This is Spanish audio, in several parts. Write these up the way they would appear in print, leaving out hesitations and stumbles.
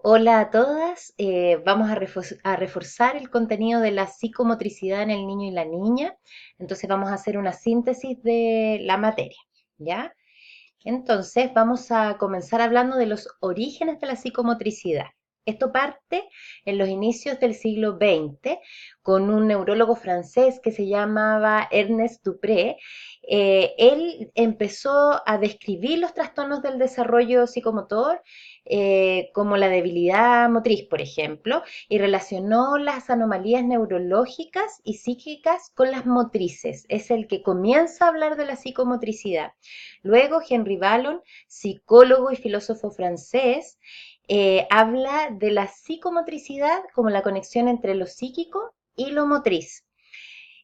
Hola a todas, vamos a reforzar el contenido de la psicomotricidad en el niño y la niña. Entonces vamos a hacer una síntesis de la materia, ¿ya? Entonces vamos a comenzar hablando de los orígenes de la psicomotricidad. Esto parte en los inicios del siglo XX con un neurólogo francés que se llamaba Ernest Dupré. Él empezó a describir los trastornos del desarrollo psicomotor, como la debilidad motriz, por ejemplo, y relacionó las anomalías neurológicas y psíquicas con las motrices. Es el que comienza a hablar de la psicomotricidad. Luego, Henry Wallon, psicólogo y filósofo francés, habla de la psicomotricidad como la conexión entre lo psíquico y lo motriz.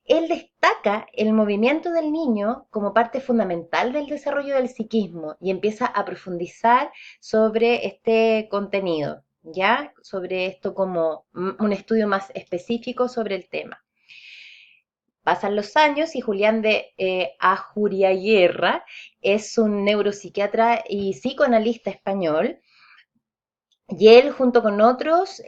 Él destaca el movimiento del niño como parte fundamental del desarrollo del psiquismo y empieza a profundizar sobre este contenido, ¿ya? Sobre esto como un estudio más específico sobre el tema. Pasan los años y Julián de Ajuriaguerra es un neuropsiquiatra y psicoanalista español. Y él, junto con otros,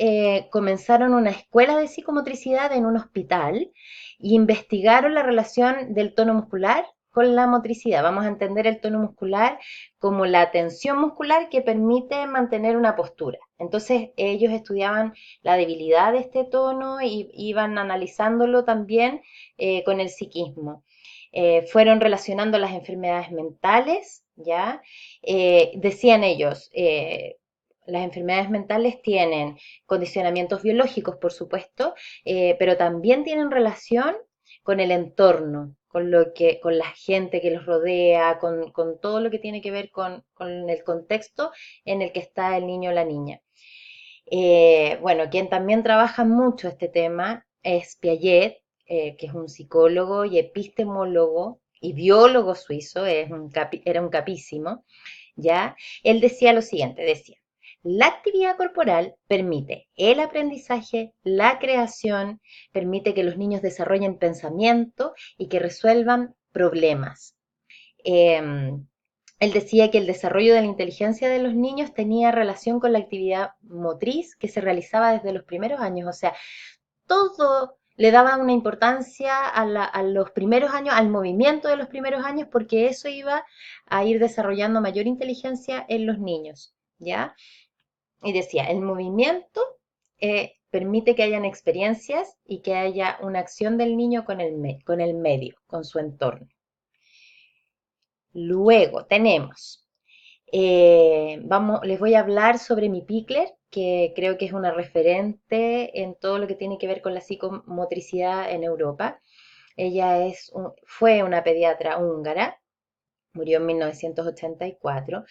comenzaron una escuela de psicomotricidad en un hospital e investigaron la relación del tono muscular con la motricidad. Vamos a entender el tono muscular como la tensión muscular que permite mantener una postura. Entonces, ellos estudiaban la debilidad de este tono y iban analizándolo también con el psiquismo. Fueron relacionando las enfermedades mentales, ¿ya? Decían ellos, las enfermedades mentales tienen condicionamientos biológicos, por supuesto, pero también tienen relación con el entorno, con la gente que los rodea, con todo lo que tiene que ver con el contexto en el que está el niño o la niña. Bueno, quien también trabaja mucho este tema es Piaget, que es un psicólogo y epistemólogo y biólogo suizo, era un capísimo, ¿ya? Él decía lo siguiente, decía, la actividad corporal permite el aprendizaje, la creación, permite que los niños desarrollen pensamiento y que resuelvan problemas. Él decía que el desarrollo de la inteligencia de los niños tenía relación con la actividad motriz que se realizaba desde los primeros años, o sea, todo le daba una importancia a los primeros años, al movimiento de los primeros años, porque eso iba a ir desarrollando mayor inteligencia en los niños, ¿ya? Y decía, el movimiento permite que hayan experiencias y que haya una acción del niño con el medio, con su entorno. Luego tenemos, les voy a hablar sobre mi Pickler, que creo que es una referente en todo lo que tiene que ver con la psicomotricidad en Europa. Ella fue una pediatra húngara, murió en 1984.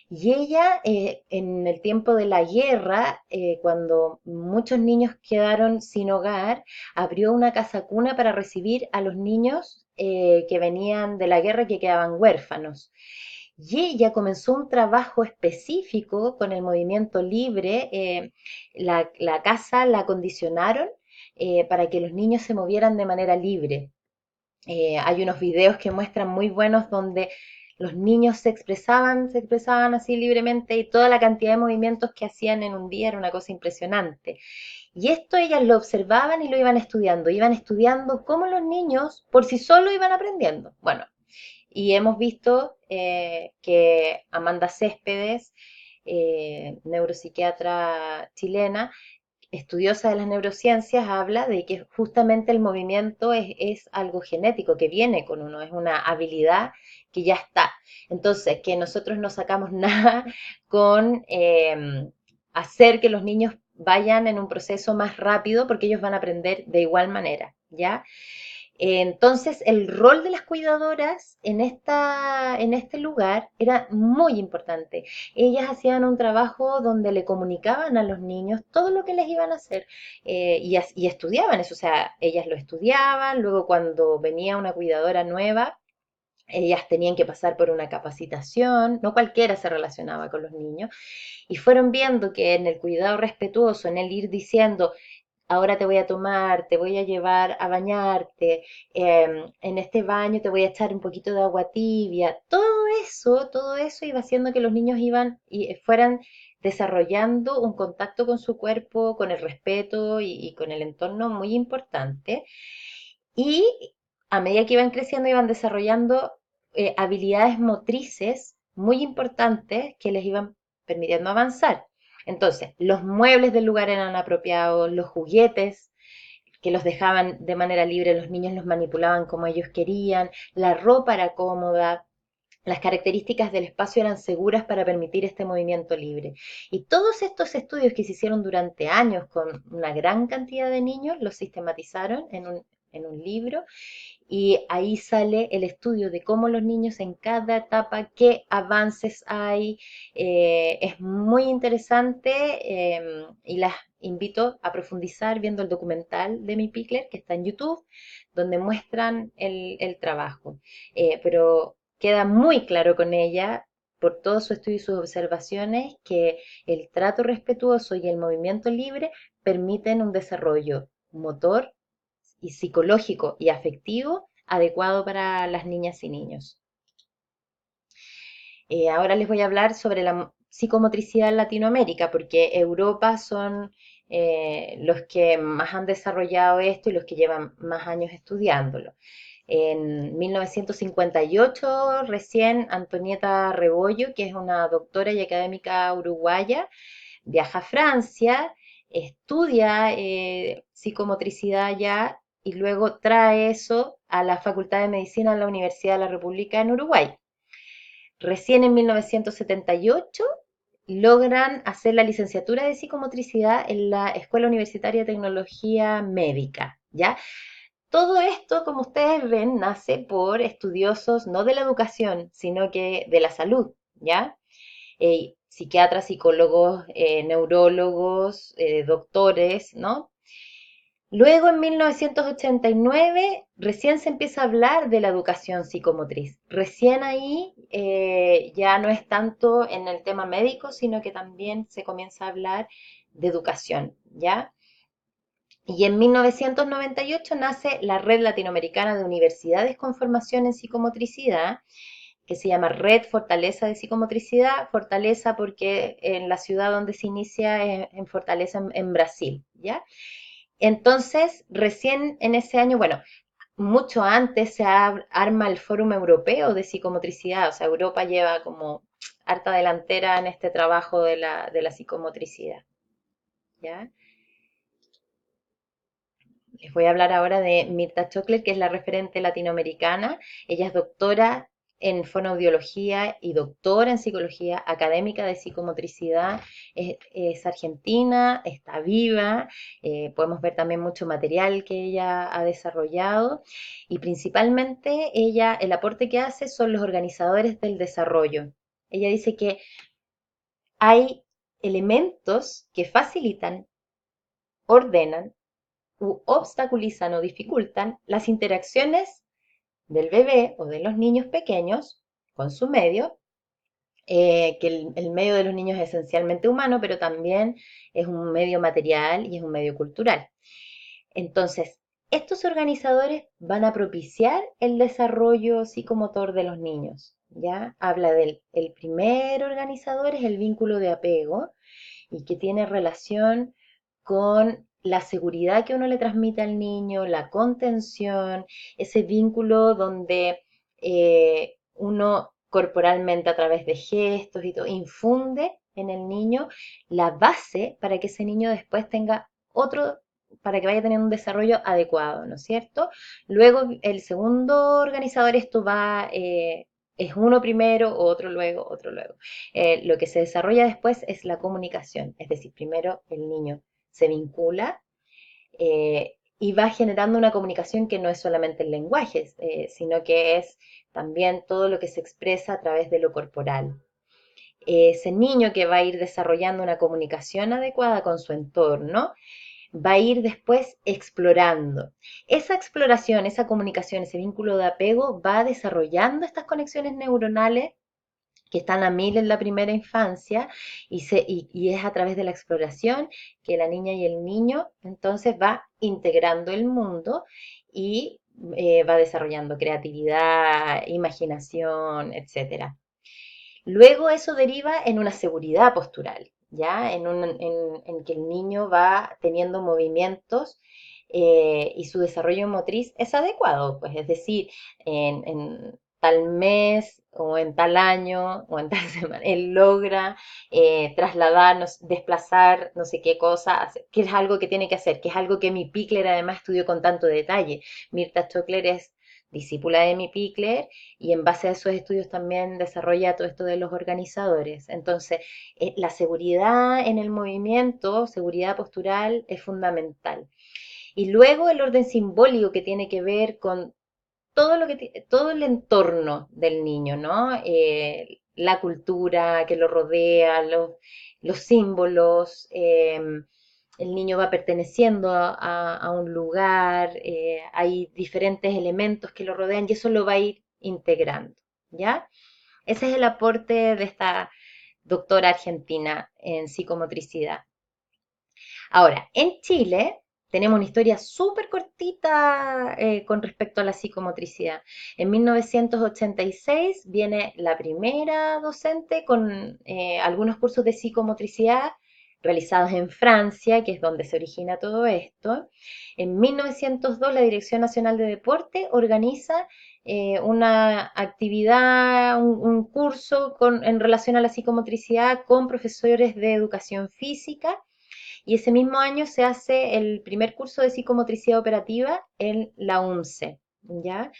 Y ella, en el tiempo de la guerra, cuando muchos niños quedaron sin hogar, abrió una casa cuna para recibir a los niños que venían de la guerra y que quedaban huérfanos. Y ella comenzó un trabajo específico con el movimiento libre. La casa la acondicionaron para que los niños se movieran de manera libre. Hay unos videos que muestran muy buenos donde los niños se expresaban así libremente y toda la cantidad de movimientos que hacían en un día era una cosa impresionante. Y esto ellas lo observaban y lo iban estudiando cómo los niños por sí solos iban aprendiendo. Bueno, y hemos visto que Amanda Céspedes, neuropsiquiatra chilena, estudiosa de las neurociencias, habla de que justamente el movimiento es algo genético que viene con uno, es una habilidad que ya está. Entonces, que nosotros no sacamos nada con hacer que los niños vayan en un proceso más rápido porque ellos van a aprender de igual manera, ¿ya? Entonces, el rol de las cuidadoras en este lugar era muy importante. Ellas hacían un trabajo donde le comunicaban a los niños todo lo que les iban a hacer y estudiaban eso. O sea, ellas lo estudiaban, luego cuando venía una cuidadora nueva, ellas tenían que pasar por una capacitación, no cualquiera se relacionaba con los niños, y fueron viendo que en el cuidado respetuoso, en el ir diciendo, ahora te voy a tomar, te voy a llevar a bañarte, en este baño te voy a echar un poquito de agua tibia. Todo eso iba haciendo que los niños fueran desarrollando un contacto con su cuerpo, con el respeto y con el entorno muy importante. Y a medida que iban creciendo, iban desarrollando habilidades motrices muy importantes que les iban permitiendo avanzar. Entonces, los muebles del lugar eran apropiados, los juguetes que los dejaban de manera libre, los niños los manipulaban como ellos querían, la ropa era cómoda, las características del espacio eran seguras para permitir este movimiento libre. Y todos estos estudios que se hicieron durante años con una gran cantidad de niños, los sistematizaron en un libro y ahí sale el estudio de cómo los niños en cada etapa, qué avances hay. Es muy interesante y las invito a profundizar viendo el documental de Mi Pickler que está en YouTube, donde muestran el trabajo. Pero queda muy claro con ella, por todo su estudio y sus observaciones, que el trato respetuoso y el movimiento libre permiten un desarrollo motor y psicológico y afectivo adecuado para las niñas y niños. Ahora les voy a hablar sobre la psicomotricidad en Latinoamérica, porque Europa son los que más han desarrollado esto y los que llevan más años estudiándolo. En 1958, recién Antonieta Rebollo, que es una doctora y académica uruguaya, viaja a Francia, estudia psicomotricidad allá y luego trae eso a la Facultad de Medicina de la Universidad de la República en Uruguay. Recién en 1978 logran hacer la licenciatura de psicomotricidad en la Escuela Universitaria de Tecnología Médica, ¿ya? Todo esto, como ustedes ven, nace por estudiosos no de la educación, sino que de la salud, ¿ya? Psiquiatras, psicólogos, neurólogos, doctores, ¿no? Luego, en 1989, recién se empieza a hablar de la educación psicomotriz. Recién ahí ya no es tanto en el tema médico, sino que también se comienza a hablar de educación, ¿ya? Y en 1998 nace la Red Latinoamericana de Universidades con Formación en Psicomotricidad, que se llama Red Fortaleza de Psicomotricidad, Fortaleza porque en la ciudad donde se inicia es en Fortaleza, en Brasil, ¿ya? Entonces, recién en ese año, bueno, mucho antes se arma el Fórum Europeo de Psicomotricidad, o sea, Europa lleva como harta delantera en este trabajo de la psicomotricidad, ¿ya? Les voy a hablar ahora de Mirta Chocler, que es la referente latinoamericana. Ella es doctora en fonoaudiología y doctora en psicología académica de psicomotricidad. Es argentina, está viva. Podemos ver también mucho material que ella ha desarrollado. Y principalmente ella, el aporte que hace son los organizadores del desarrollo. Ella dice que hay elementos que facilitan, ordenan u obstaculizan o dificultan las interacciones del bebé o de los niños pequeños con su medio, que el medio de los niños es esencialmente humano, pero también es un medio material y es un medio cultural. Entonces, estos organizadores van a propiciar el desarrollo psicomotor de los niños, ¿ya? Habla del el primer organizador, es el vínculo de apego, y que tiene relación con la seguridad que uno le transmite al niño, la contención, ese vínculo donde uno corporalmente a través de gestos y todo infunde en el niño la base para que ese niño después tenga otro, para que vaya teniendo un desarrollo adecuado, ¿no es cierto? Luego el segundo organizador, esto va, es uno primero, otro luego, otro luego. Lo que se desarrolla después es la comunicación, es decir, primero el niño se vincula y va generando una comunicación que no es solamente el lenguaje, sino que es también todo lo que se expresa a través de lo corporal. Ese niño que va a ir desarrollando una comunicación adecuada con su entorno, va a ir después explorando. Esa exploración, esa comunicación, ese vínculo de apego va desarrollando estas conexiones neuronales que están a mil en la primera infancia y es a través de la exploración que la niña y el niño entonces va integrando el mundo y va desarrollando creatividad, imaginación, etcétera. Luego eso deriva en una seguridad postural. ¿ya? En que el niño va teniendo movimientos y su desarrollo motriz es adecuado, pues es decir, en tal mes o en tal año o en tal semana, él logra trasladarnos, desplazar no sé qué cosa, que es algo que tiene que hacer, que es algo que mi Pickler además estudió con tanto detalle. Mirta Stockler es discípula de mi Pickler y en base a esos estudios también desarrolla todo esto de los organizadores. Entonces, la seguridad en el movimiento, seguridad postural, es fundamental. Y luego el orden simbólico que tiene que ver con todo todo el entorno del niño, ¿no? La cultura que lo rodea, los símbolos, el niño va perteneciendo a un lugar, hay diferentes elementos que lo rodean y eso lo va a ir integrando, ¿ya? Ese es el aporte de esta doctora argentina en psicomotricidad. Ahora, en Chile tenemos una historia súper cortita con respecto a la psicomotricidad. En 1986 viene la primera docente con algunos cursos de psicomotricidad realizados en Francia, que es donde se origina todo esto. En 1902 la Dirección Nacional de Deporte organiza una actividad, un curso en relación a la psicomotricidad con profesores de educación física y ese mismo año se hace el primer curso de psicomotricidad operativa en la UNCE, ¿ya?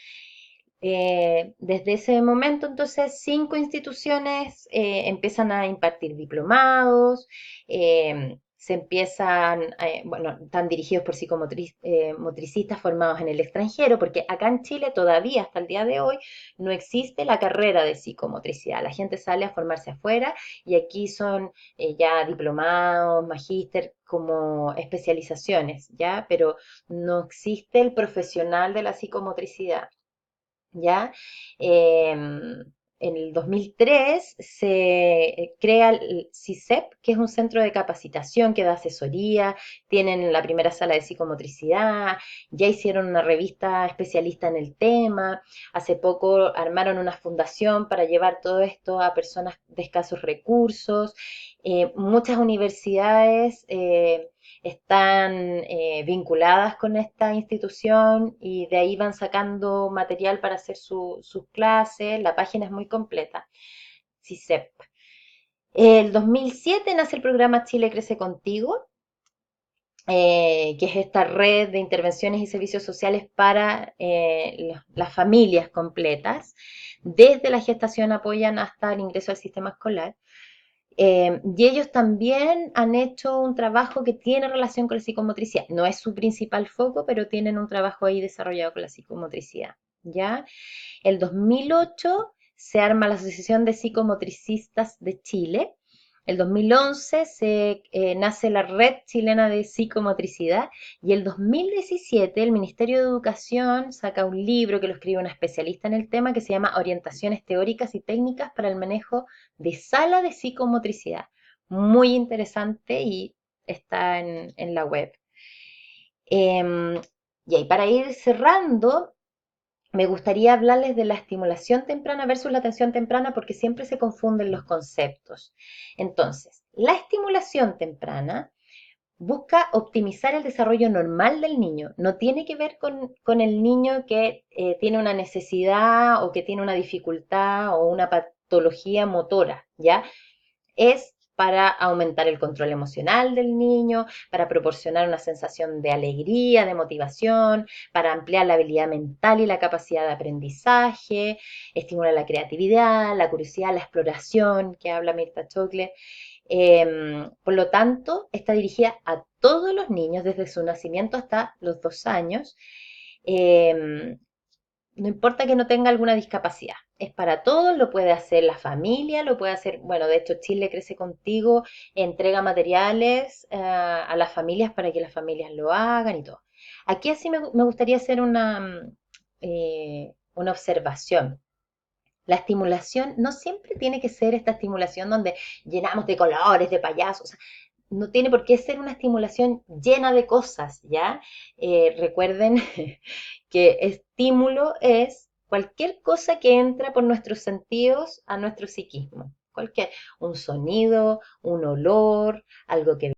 Desde ese momento, entonces, 5 instituciones empiezan a impartir diplomados, se empiezan, bueno, están dirigidos por psicomotricistas formados en el extranjero, porque acá en Chile todavía, hasta el día de hoy, no existe la carrera de psicomotricidad. La gente sale a formarse afuera y aquí son ya diplomados, magíster, como especializaciones, ¿ya? Pero no existe el profesional de la psicomotricidad. ¿Ya? En el 2003 se crea el CICEP, que es un centro de capacitación que da asesoría, tienen la primera sala de psicomotricidad, ya hicieron una revista especialista en el tema, hace poco armaron una fundación para llevar todo esto a personas de escasos recursos, muchas universidades están vinculadas con esta institución y de ahí van sacando material para hacer sus clases. La página es muy completa. CICEP. El 2007 nace el programa Chile Crece Contigo, que es esta red de intervenciones y servicios sociales para las familias completas. Desde la gestación apoyan hasta el ingreso al sistema escolar. Y ellos también han hecho un trabajo que tiene relación con la psicomotricidad. No es su principal foco, pero tienen un trabajo ahí desarrollado con la psicomotricidad. ¿Ya? El 2008 se arma la Asociación de Psicomotricistas de Chile. El 2011 nace la Red Chilena de Psicomotricidad y el 2017 el Ministerio de Educación saca un libro que lo escribe una especialista en el tema que se llama Orientaciones teóricas y técnicas para el manejo de sala de psicomotricidad. Muy interesante y está en la web. Y ahí para ir cerrando, me gustaría hablarles de la estimulación temprana versus la atención temprana porque siempre se confunden los conceptos. Entonces, la estimulación temprana busca optimizar el desarrollo normal del niño. No tiene que ver con el niño que tiene una necesidad o que tiene una dificultad o una patología motora, ¿ya? Es para aumentar el control emocional del niño, para proporcionar una sensación de alegría, de motivación, para ampliar la habilidad mental y la capacidad de aprendizaje, estimular la creatividad, la curiosidad, la exploración, que habla Mirta Stockler. Por lo tanto, está dirigida a todos los niños desde su nacimiento hasta los 2 años. Eh, no importa que no tenga alguna discapacidad, es para todos, lo puede hacer la familia, lo puede hacer, bueno, de hecho Chile Crece Contigo entrega materiales a las familias para que las familias lo hagan y todo. Aquí así me gustaría hacer una observación. La estimulación no siempre tiene que ser esta estimulación donde llenamos de colores, de payasos, o sea, no tiene por qué ser una estimulación llena de cosas, ¿ya? Recuerden que estímulo es cualquier cosa que entra por nuestros sentidos a nuestro psiquismo. cualquier, un sonido, un olor, algo que